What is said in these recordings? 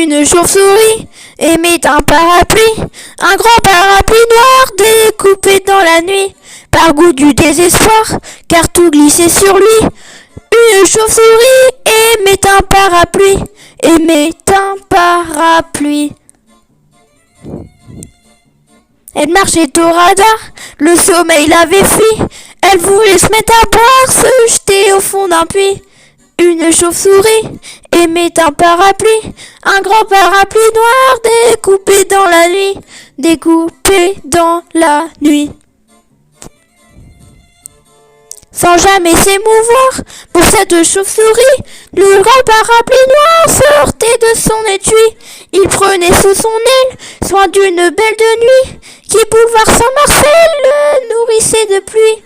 Une chauve-souris aimait un parapluie, un grand parapluie noir découpé dans la nuit, par goût du désespoir, car tout glissait sur lui. Une chauve-souris aimait un parapluie, aimait un parapluie. Elle marchait au radar, le sommeil l'avait fui. Elle voulait se mettre à boire, se jeter au fond d'un puits. Une chauve-souris aimait un parapluie, un grand parapluie noir découpé dans la nuit, découpé dans la nuit. Sans jamais s'émouvoir, pour cette chauve-souris, le grand parapluie noir sortait de son étui. Il prenait sous son aile soin d'une belle de nuit, qui boulevard Saint-Marcel le nourrissait de pluie.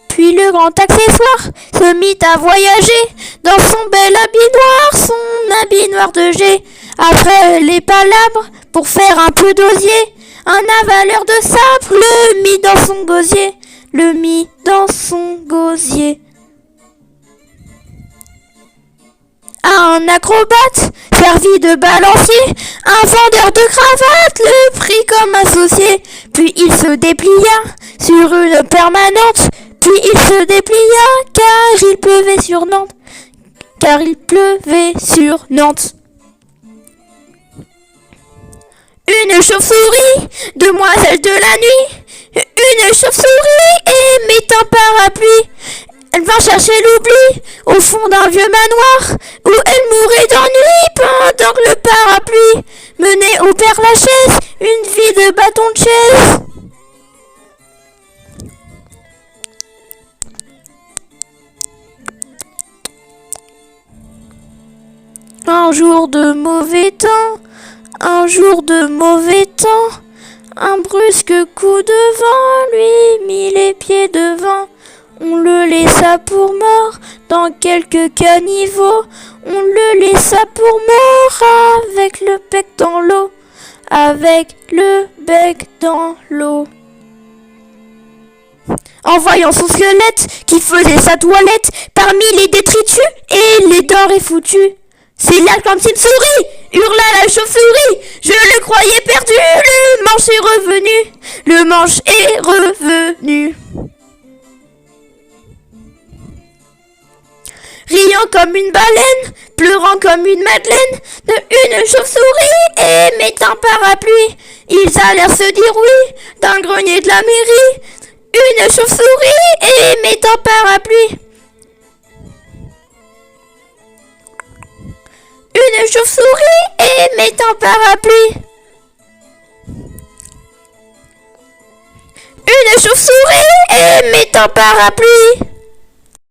Puis le grand accessoire se mit à voyager dans son bel habit noir, son habit noir de jet. Après les palabres, pour faire un peu d'osier, un avaleur de sable le mit dans son gosier, le mit dans son gosier. Un acrobate servi de balancier, un vendeur de cravates le prit comme associé. Puis il se déplia sur une permanente, puis il se déplia car il pleuvait sur Nantes, car il pleuvait sur Nantes. Une chauve-souris, demoiselle de la nuit, une chauve-souris aimait un parapluie. Elle vint chercher l'oubli au fond d'un vieux manoir où elle mourait d'ennui pendant que le parapluie menait au Père Lachaise une vie de bâton de chaise. Un jour de mauvais temps, un jour de mauvais temps, un brusque coup de vent lui mit les pieds devant. On le laissa pour mort dans quelques caniveaux. On le laissa pour mort avec le bec dans l'eau, avec le bec dans l'eau. En voyant son squelette qui faisait sa toilette parmi les détritus et les denrées foutues, c'est là qu'un petite souris hurla la chauve-souris. Je le croyais perdu, le manche est revenu, le manche est revenu. Riant comme une baleine, pleurant comme une madeleine, une chauve-souris aimait un parapluie. Ils allèrent se dire oui dans le grenier de la mairie. Une chauve-souris aimait un parapluie. Une chauve-souris aimait un parapluie. Une chauve-souris aimait un parapluie.